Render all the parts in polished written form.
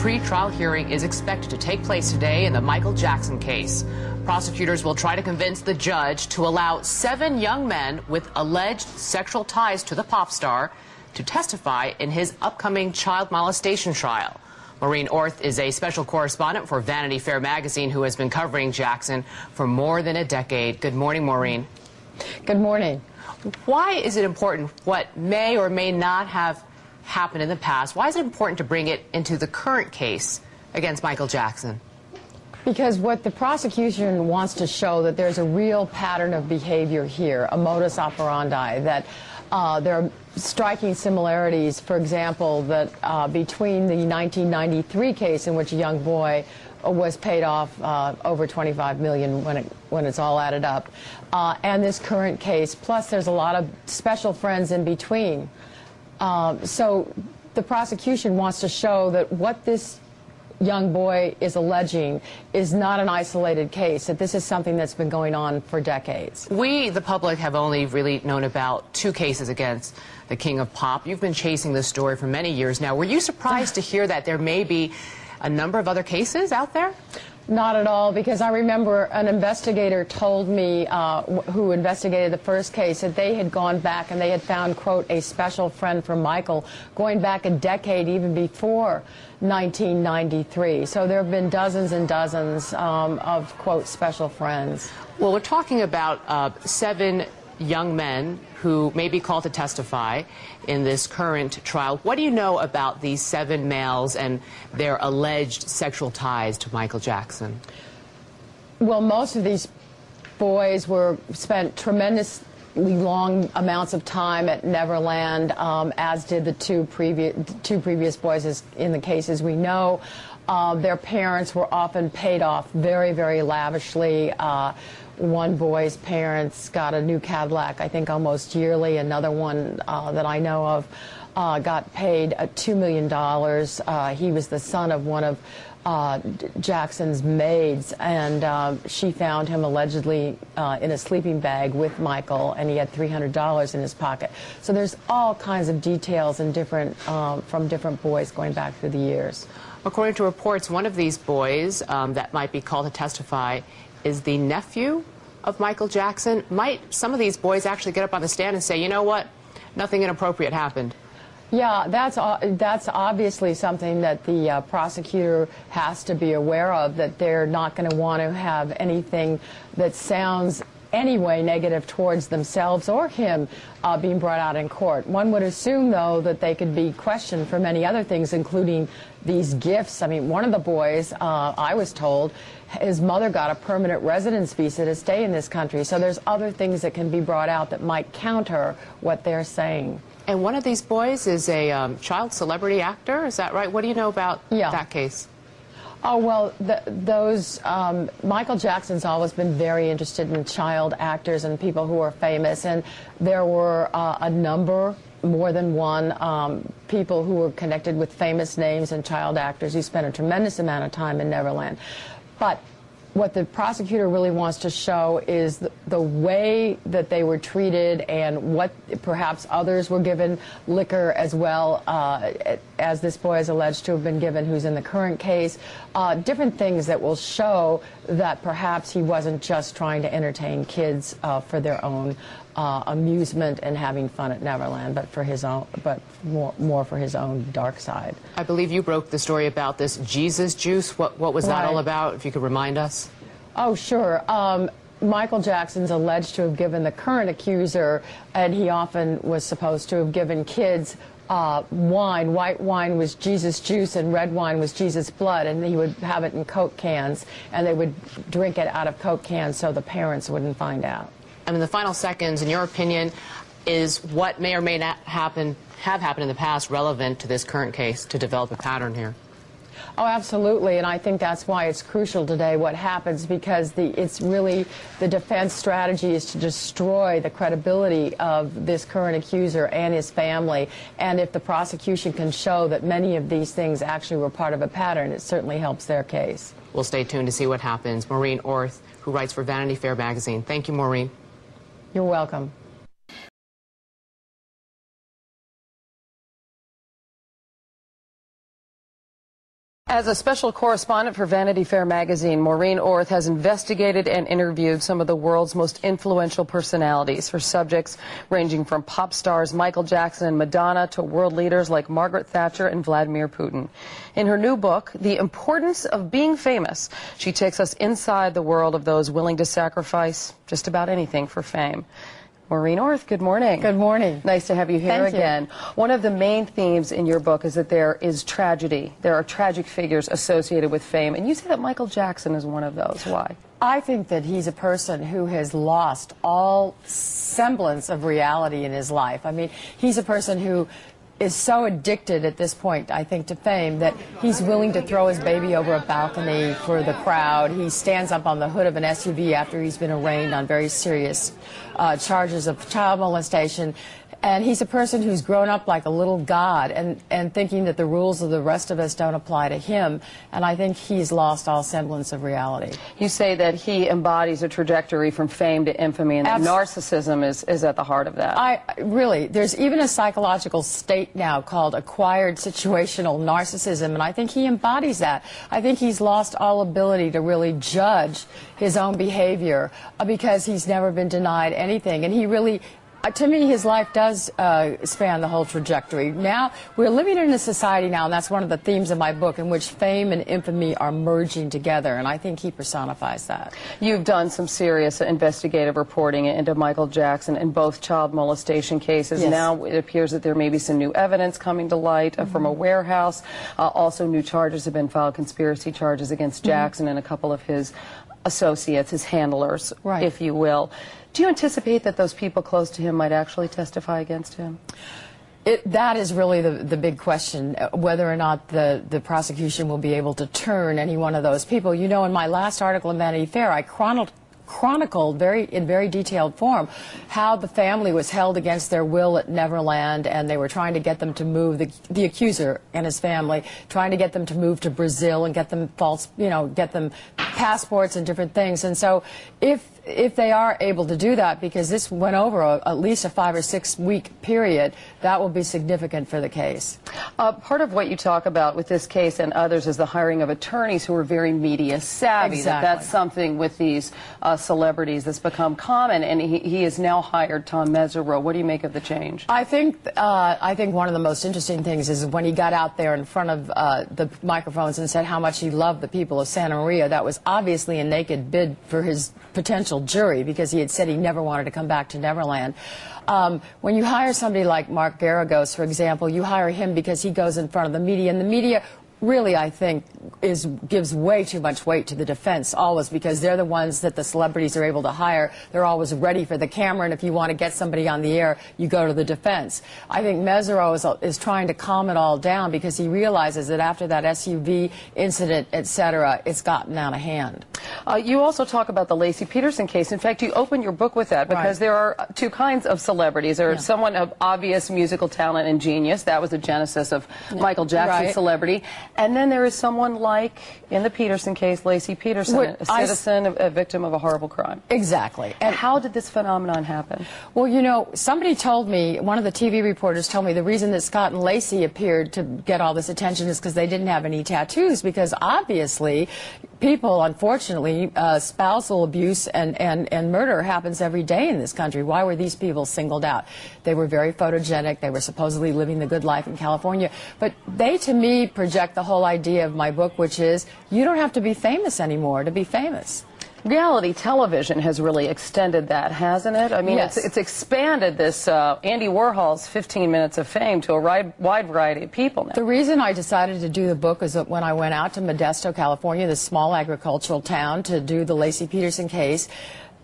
pre-trial hearing is expected to take place today in the Michael Jackson case. Prosecutors will try to convince the judge to allow 7 young men with alleged sexual ties to the pop star to testify in his upcoming child molestation trial. Maureen Orth is a special correspondent for Vanity Fair magazine who has been covering Jackson for more than a decade. Good morning, Maureen. Good morning. Why is it important what may or may not have happened in the past? Why is it important to bring it into the current case against Michael Jackson? Because what the prosecution wants to show that there's a real pattern of behavior here, a modus operandi, that there are striking similarities, for example, that between the 1993 case in which a young boy was paid off over $25 million when it's all added up, and this current case. Plus, there's a lot of special friends in between. So the prosecution wants to show that what this young boy is alleging is not an isolated case, that this is something that's been going on for decades. We, the public, have only really known about 2 cases against the King of Pop. You've been chasing this story for many years now. Were you surprised to hear that there may be a number of other cases out there? Not at all, because I remember an investigator told me, who investigated the first case, that they had gone back and they had found, quote, a special friend for Michael going back a decade even before 1993. So there have been dozens and dozens of, quote, special friends. Well, we're talking about 7 young men who may be called to testify in this current trial. What do you know about these 7 males and their alleged sexual ties to Michael Jackson? Well, most of these boys spent tremendously long amounts of time at Neverland, as did the two previous boys in the cases we know. Their parents were often paid off very, very lavishly. One boy's parents got a new Cadillac, I think, almost yearly. Another one that I know of got paid $2 million. He was the son of one of Jackson's maids, and she found him allegedly in a sleeping bag with Michael, and he had $300 in his pocket. So there's all kinds of details and from different boys going back through the years. According to reports, one of these boys that might be called to testify is the nephew of Michael Jackson. Might some of these boys actually get up on the stand and say, you know what, nothing inappropriate happened? Yeah, that's obviously something that the prosecutor has to be aware of, that they're not going to want to have anything that sounds anyway negative towards themselves or him being brought out in court. One would assume, though, that they could be questioned for many other things, including these gifts. I mean, one of the boys, I was told, his mother got a permanent residence visa to stay in this country. So there's other things that can be brought out that might counter what they're saying. And one of these boys is a child celebrity actor, is that right? What do you know about that case? Oh, well, Michael Jackson's always been very interested in child actors and people who are famous, and there were a number, more than one, people who were connected with famous names and child actors who spent a tremendous amount of time in Neverland. But what the prosecutor really wants to show is the way that they were treated, and what perhaps others were given liquor as well, as this boy is alleged to have been given, who's in the current case. Different things that will show that perhaps he wasn't just trying to entertain kids for their own amusement and having fun at Neverland, but for his own, more for his own dark side. I believe you broke the story about this Jesus juice. What was that all about, if you could remind us? Oh, sure. Michael Jackson's alleged to have given the current accuser, and he often was supposed to have given kids wine. White wine was Jesus juice and red wine was Jesus blood, and he would have it in Coke cans, and they would drink it out of Coke cans so the parents wouldn't find out. And in the final seconds, in your opinion, is what may or may not have happened in the past relevant to this current case to develop a pattern here? Oh, absolutely, and I think that's why it's crucial today what happens, because it's really the defense strategy is to destroy the credibility of this current accuser and his family, and if the prosecution can show that many of these things actually were part of a pattern, it certainly helps their case. We'll stay tuned to see what happens. Maureen Orth, who writes for Vanity Fair magazine. Thank you, Maureen. You're welcome. As a special correspondent for Vanity Fair magazine, Maureen Orth has investigated and interviewed some of the world's most influential personalities. Her subjects ranging from pop stars Michael Jackson and Madonna to world leaders like Margaret Thatcher and Vladimir Putin. In her new book, The Importance of Being Famous, she takes us inside the world of those willing to sacrifice just about anything for fame. Maureen Orth, good morning. Good morning. Nice to have you here Thank again. You. One of the main themes in your book is that there is tragedy. There are tragic figures associated with fame, and you say that Michael Jackson is one of those. Why? I think that he's a person who has lost all semblance of reality in his life. I mean, he's a person who is so addicted at this point, I think, to fame that he's willing to throw his baby over a balcony for the crowd. He stands up on the hood of an SUV after he's been arraigned on very serious charges of child molestation. And he's a person who's grown up like a little god and thinking that the rules of the rest of us don't apply to him. And I think he's lost all semblance of reality. You say that he embodies a trajectory from fame to infamy, and that narcissism is at the heart of that. Really, there's even a psychological state now called acquired situational narcissism, and I think he embodies that. I think he's lost all ability to really judge his own behavior because he's never been denied anything. And he really... to me, his life does span the whole trajectory. Now, we're living in a society now, and that's one of the themes of my book, in which fame and infamy are merging together, and I think he personifies that. You've done some serious investigative reporting into Michael Jackson in both child molestation cases. Yes. Now it appears that there may be some new evidence coming to light from a warehouse. Also, new charges have been filed, conspiracy charges against Jackson and a couple of his associates, his handlers, if you will. Do you anticipate that those people close to him might actually testify against him? That is really the big question, whether or not the prosecution will be able to turn any one of those people. You know, in my last article in Vanity Fair, I chronicled in very detailed form how the family was held against their will at Neverland, and they were trying to get them to move, the accuser and his family, trying to get them to move to Brazil and get them get them passports and different things. And so if they are able to do that, because this went over at least a 5 or 6 week period, that will be significant for the case. Part of what you talk about with this case and others is the hiring of attorneys who are very media savvy. Exactly. That's something with these celebrities that's become common, and he has now hired Tom Mesereau. What do you make of the change? I think one of the most interesting things is when he got out there in front of the microphones and said how much he loved the people of Santa Maria. That was obviously a naked bid for his potential jury, because he had said he never wanted to come back to Neverland. When you hire somebody like Mark Garagos, for example, you hire him because he goes in front of the media, and the media really, I think, gives way too much weight to the defense, always, because they're the ones that the celebrities are able to hire. They're always ready for the camera, and if you want to get somebody on the air, you go to the defense. I think Mesereau is trying to calm it all down, because he realizes that after that SUV incident, etc., it's gotten out of hand. You also talk about the Laci Peterson case. In fact, you open your book with that, because there are two kinds of celebrities. There's someone of obvious musical talent and genius. That was the genesis of Michael Jackson's celebrity. And then there is someone like, in the Peterson case, Laci Peterson, a citizen, a victim of a horrible crime. Exactly. And how did this phenomenon happen? Well, you know, somebody told me, one of the TV reporters told me, the reason that Scott and Laci appeared to get all this attention is because they didn't have any tattoos, because obviously people, unfortunately, spousal abuse and murder happens every day in this country. Why were these people singled out? They were very photogenic. They were supposedly living the good life in California. But they, to me, project the whole idea of my book, which is you don't have to be famous anymore to be famous. Reality television has really extended that, hasn't it? I mean, it's expanded this Andy Warhol's 15 minutes of fame to a wide variety of people now. The reason I decided to do the book is that when I went out to Modesto, California, this small agricultural town, to do the Laci Peterson case,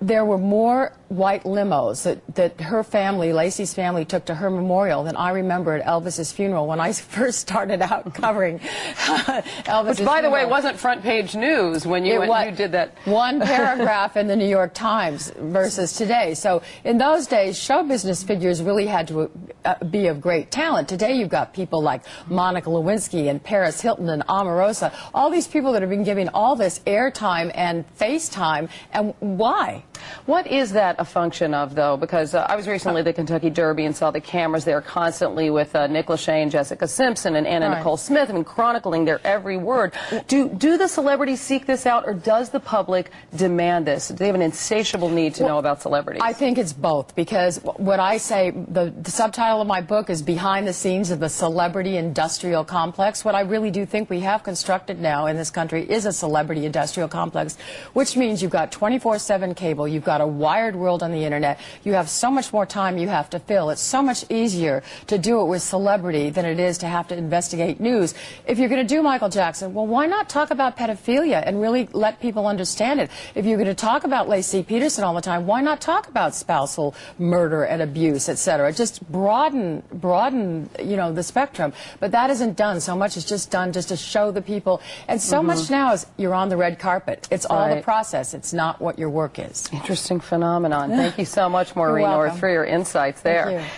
there were more white limos that her family, Laci's family, took to her memorial than I remember at Elvis's funeral when I first started out covering Elvis's Which, by the way, funeral. wasn't front page news when you did that. One paragraph in the New York Times versus today. So in those days, show business figures really had to be of great talent. Today you've got people like Monica Lewinsky and Paris Hilton and Omarosa, all these people that have been giving all this airtime and face time. And why? What is that a function of, though? Because I was recently at the Kentucky Derby and saw the cameras there constantly with Nick Lachey and Jessica Simpson and Anna Nicole Smith, I mean, chronicling their every word. Do the celebrities seek this out, or does the public demand this? Do they have an insatiable need to know about celebrities? I think it's both, because what I say, the subtitle of my book is Behind the Scenes of the Celebrity Industrial Complex. What I really do think we have constructed now in this country is a celebrity industrial complex, which means you've got 24/7 cable, you've got a wired world on the internet, you have so much more time you have to fill. It's so much easier to do it with celebrity than it is to have to investigate news. If you're going to do Michael Jackson, well, why not talk about pedophilia and really let people understand it? If you're going to talk about Lacey Peterson all the time, why not talk about spousal murder and abuse, etc.? Just broaden, you know, the spectrum. But that isn't done. So much is just done just to show the people. And so much now is you're on the red carpet. It's all the process. It's not what your work is. Interesting phenomenon. Thank you so much, Maureen Orth, for your insights there. Thank you.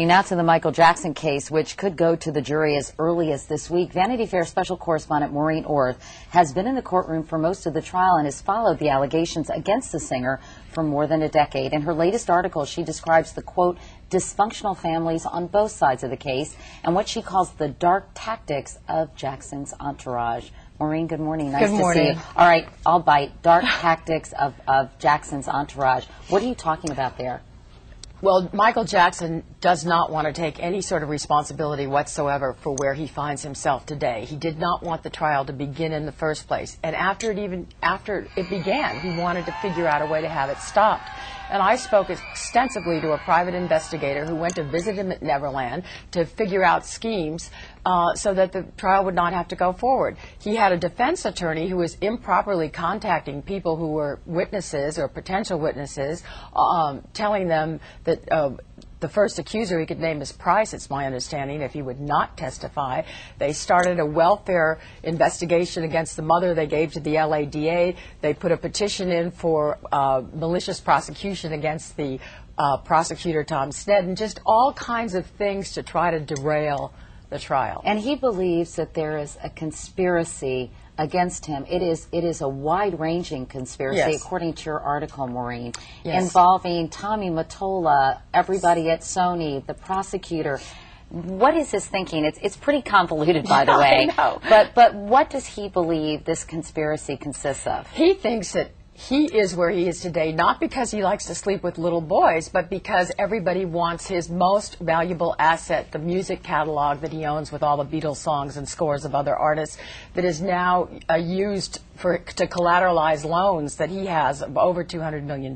Now to the Michael Jackson case, which could go to the jury as early as this week. Vanity Fair special correspondent Maureen Orth has been in the courtroom for most of the trial and has followed the allegations against the singer for more than a decade. In her latest article, she describes the, quote, dysfunctional families on both sides of the case and what she calls the dark tactics of Jackson's entourage. Maureen, good morning. Nice to see you. All right, I'll bite. Dark tactics of Jackson's entourage. What are you talking about there? Well, Michael Jackson does not want to take any sort of responsibility whatsoever for where he finds himself today. He did not want the trial to begin in the first place. And after it began, he wanted to figure out a way to have it stopped. And I spoke extensively to a private investigator who went to visit him at Neverland to figure out schemes so that the trial would not have to go forward. He had a defense attorney who was improperly contacting people who were witnesses or potential witnesses, telling them that the first accuser he could name is Price, it's my understanding, if he would not testify. They started a welfare investigation against the mother they gave to the LADA. They put a petition in for malicious prosecution against the prosecutor, Tom Sneddon, just all kinds of things to try to derail the trial. And he believes that there is a conspiracy against him. It is a wide-ranging conspiracy, according to your article, Maureen, involving Tommy Mottola, everybody at Sony, the prosecutor. What is his thinking? It's pretty convoluted, by the way. I know. But what does he believe this conspiracy consists of? He thinks that he is where he is today, not because he likes to sleep with little boys, but because everybody wants his most valuable asset, the music catalog that he owns with all the Beatles songs and scores of other artists, that is now used to collateralize loans that he has of over $200 million.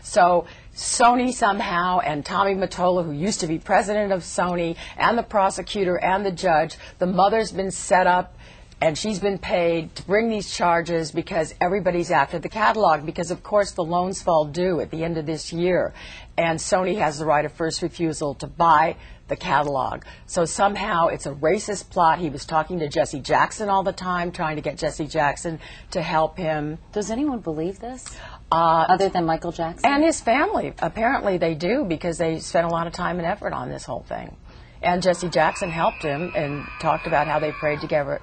So Sony somehow, and Tommy Mottola, who used to be president of Sony, and the prosecutor and the judge, the mother's been set up and she's been paid to bring these charges because everybody's after the catalog, because of course the loans fall due at the end of this year, and Sony has the right of first refusal to buy the catalog. So somehow it's a racist plot. He was talking to Jesse Jackson all the time, trying to get Jesse Jackson to help him. Does anyone believe this? Other than Michael Jackson? And his family. Apparently they do, because they spent a lot of time and effort on this whole thing. And Jesse Jackson helped him and talked about how they prayed together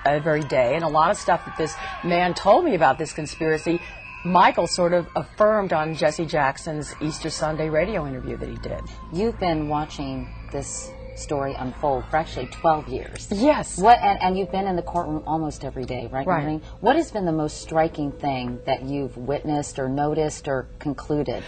every day, and a lot of stuff that this man told me about this conspiracy, Michael sort of affirmed on Jesse Jackson's Easter Sunday radio interview that he did. You've been watching this story unfold for actually 12 years. Yes. And you've been in the courtroom almost every day, right, Maureen? What has been the most striking thing that you've witnessed or noticed or concluded?